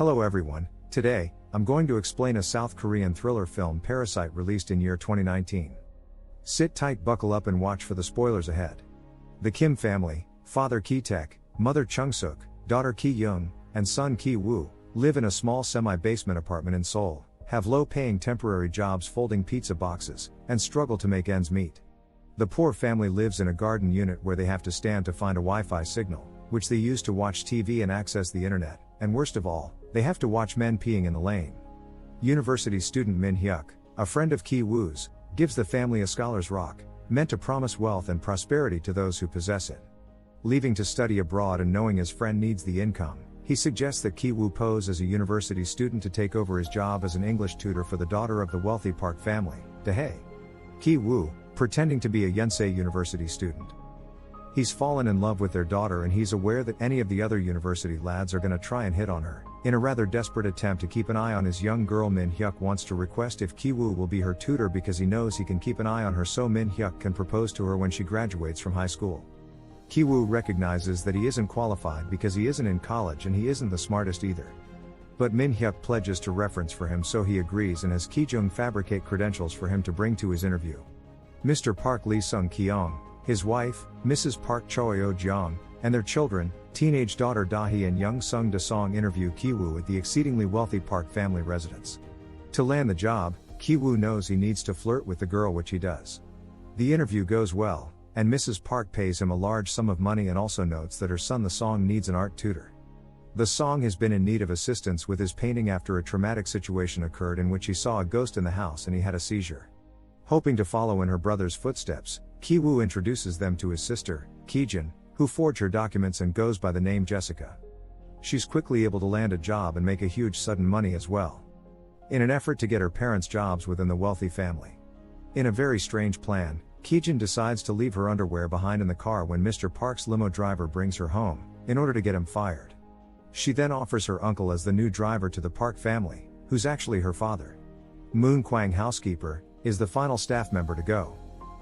Hello everyone, today, I'm going to explain a South Korean thriller film Parasite released in year 2019. Sit tight, buckle up and watch for the spoilers ahead. The Kim family, father Ki-taek, mother Chung-sook, daughter Ki-jung, and son Ki-woo, live in a small semi-basement apartment in Seoul, have low-paying temporary jobs folding pizza boxes, and struggle to make ends meet. The poor family lives in a garden unit where they have to stand to find a Wi-Fi signal, which they use to watch TV and access the internet, and worst of all, they have to watch men peeing in the lane. University student Min-hyuk, a friend of Ki-woo's, gives the family a scholar's rock, meant to promise wealth and prosperity to those who possess it. Leaving to study abroad and knowing his friend needs the income, he suggests that Ki-woo pose as a university student to take over his job as an English tutor for the daughter of the wealthy Park family, Da-hye. Ki-woo, pretending to be a Yonsei University student. He's fallen in love with their daughter and he's aware that any of the other university lads are gonna try and hit on her. In a rather desperate attempt to keep an eye on his young girl, Min-hyuk wants to request if Ki-woo will be her tutor because he knows he can keep an eye on her so Min-hyuk can propose to her when she graduates from high school. Ki-woo recognizes that he isn't qualified because he isn't in college and he isn't the smartest either. But Min-hyuk pledges to reference for him, so he agrees and has Ki-jung fabricate credentials for him to bring to his interview. Mr. Park Lee-sung Ki-jung, his wife, Mrs. Park Choi-oh-jeong, and their children, teenage daughter Da-hye and young Sung Da-song, interview Ki-woo at the exceedingly wealthy Park family residence. To land the job, Ki-woo knows he needs to flirt with the girl, which he does. The interview goes well, and Mrs. Park pays him a large sum of money and also notes that her son Da-song needs an art tutor. Da-song has been in need of assistance with his painting after a traumatic situation occurred in which he saw a ghost in the house and he had a seizure. Hoping to follow in her brother's footsteps, Ki-woo introduces them to his sister, Ki-jung, who forged her documents and goes by the name Jessica. She's quickly able to land a job and make a huge sudden money as well, in an effort to get her parents jobs within the wealthy family. In a very strange plan, Ki-jung decides to leave her underwear behind in the car when Mr. Park's limo driver brings her home, in order to get him fired. She then offers her uncle as the new driver to the Park family, who's actually her father. Moon-gwang, housekeeper, is the final staff member to go.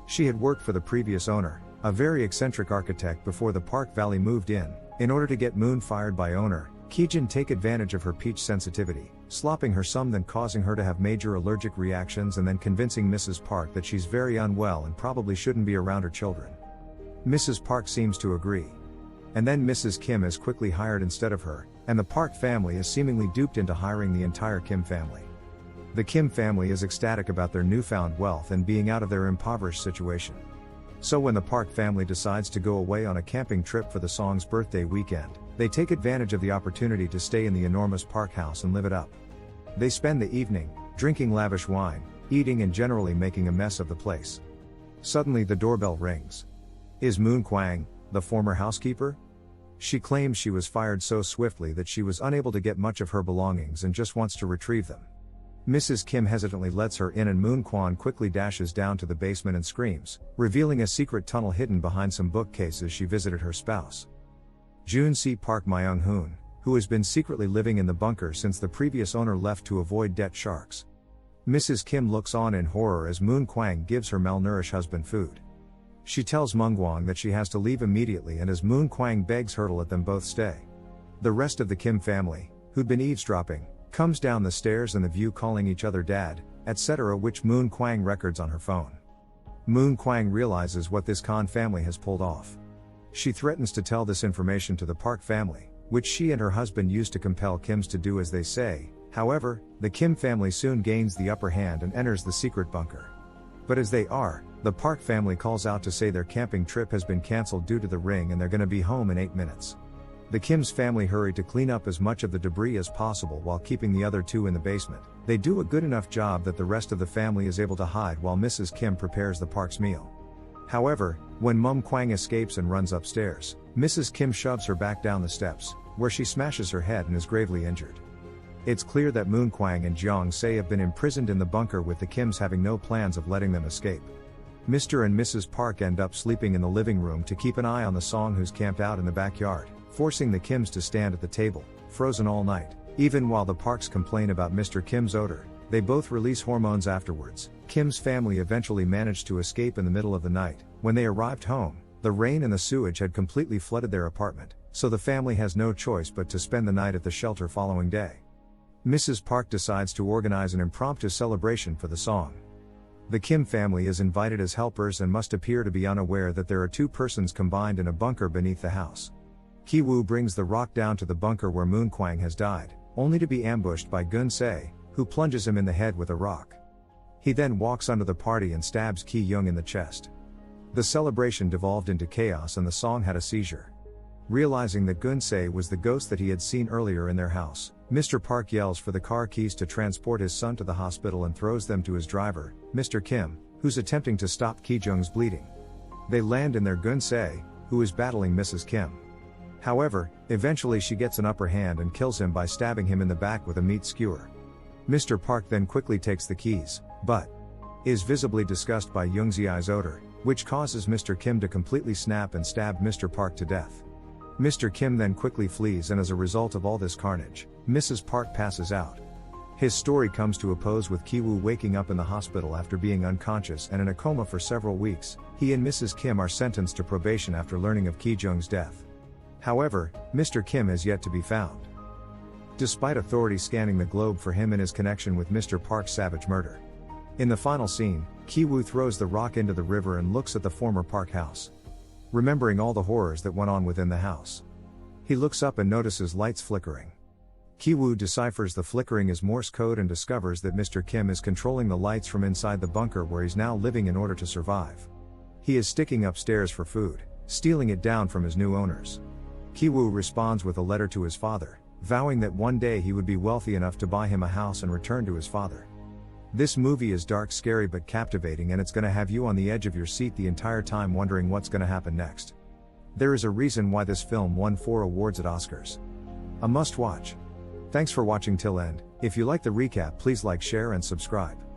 She had worked for the previous owner, a very eccentric architect, before the Park Valley moved in. In order to get Moon fired by owner, Ki-jung take advantage of her peach sensitivity, slopping her some, then causing her to have major allergic reactions, and then convincing Mrs. Park that she's very unwell and probably shouldn't be around her children. Mrs. Park seems to agree. And then Mrs. Kim is quickly hired instead of her, and the Park family is seemingly duped into hiring the entire Kim family. The Kim family is ecstatic about their newfound wealth and being out of their impoverished situation. So when the Park family decides to go away on a camping trip for the Song's birthday weekend, they take advantage of the opportunity to stay in the enormous Park house and live it up. They spend the evening, drinking lavish wine, eating and generally making a mess of the place. Suddenly the doorbell rings. Is Moon-gwang, the former housekeeper? She claims she was fired so swiftly that she was unable to get much of her belongings and just wants to retrieve them. Mrs. Kim hesitantly lets her in and Moon-gwang quickly dashes down to the basement and screams, revealing a secret tunnel hidden behind some bookcases she visited her spouse. Yonsei Park Myung-hoon, who has been secretly living in the bunker since the previous owner left to avoid debt sharks. Mrs. Kim looks on in horror as Moon-gwang gives her malnourished husband food. She tells Moon-gwang that she has to leave immediately, and as Moon-gwang begs her to let them both stay. The rest of the Kim family, who'd been eavesdropping, comes down the stairs and the view, calling each other dad, etc., which Moon-gwang records on her phone. Moon-gwang realizes what this Khan family has pulled off. She threatens to tell this information to the Park family, which she and her husband use to compel Kims to do as they say. However, the Kim family soon gains the upper hand and enters the secret bunker. But as they are, the Park family calls out to say their camping trip has been cancelled due to the ring and they're gonna be home in 8 minutes. The Kim's family hurry to clean up as much of the debris as possible while keeping the other two in the basement. They do a good enough job that the rest of the family is able to hide while Mrs. Kim prepares the Park's meal. However, when Moon-gwang escapes and runs upstairs, Mrs. Kim shoves her back down the steps, where she smashes her head and is gravely injured. It's clear that Moon-gwang and Yonsei have been imprisoned in the bunker, with the Kims having no plans of letting them escape. Mr. and Mrs. Park end up sleeping in the living room to keep an eye on the Song, who's camped out in the backyard, forcing the Kims to stand at the table, frozen all night. Even while the Parks complain about Mr. Kim's odor, they both release hormones afterwards. Kim's family eventually managed to escape in the middle of the night. When they arrived home, the rain and the sewage had completely flooded their apartment, so the family has no choice but to spend the night at the shelter following day. Mrs. Park decides to organize an impromptu celebration for the song. The Kim family is invited as helpers and must appear to be unaware that there are two persons combined in a bunker beneath the house. Ki-woo brings the rock down to the bunker where Moon-gwang has died, only to be ambushed by Yonsei, who plunges him in the head with a rock. He then walks under the party and stabs Ki-jung in the chest. The celebration devolved into chaos and the song had a seizure. Realizing that Yonsei was the ghost that he had seen earlier in their house, Mr. Park yells for the car keys to transport his son to the hospital and throws them to his driver, Mr. Kim, who's attempting to stop Ki-jung's bleeding. They land in their Yonsei, who is battling Mrs. Kim. However, eventually she gets an upper hand and kills him by stabbing him in the back with a meat skewer. Mr. Park then quickly takes the keys, but is visibly disgusted by Yongsei's odor, which causes Mr. Kim to completely snap and stab Mr. Park to death. Mr. Kim then quickly flees, and as a result of all this carnage, Mrs. Park passes out. His story comes to a close with Ki-woo waking up in the hospital after being unconscious and in a coma for several weeks. He and Mrs. Kim are sentenced to probation after learning of Ki-jung's death. However, Mr. Kim has yet to be found, despite authorities scanning the globe for him and his connection with Mr. Park's savage murder. In the final scene, Ki-woo throws the rock into the river and looks at the former Park house, remembering all the horrors that went on within the house. He looks up and notices lights flickering. Ki-woo deciphers the flickering as Morse code and discovers that Mr. Kim is controlling the lights from inside the bunker where he's now living in order to survive. He is sticking upstairs for food, stealing it down from his new owners. Ki-woo responds with a letter to his father, vowing that one day he would be wealthy enough to buy him a house and return to his father. This movie is dark, scary but captivating, and it's gonna have you on the edge of your seat the entire time wondering what's gonna happen next. There is a reason why this film won 4 awards at Oscars. A must watch. Thanks for watching till end. If you like the recap, please like, share and subscribe.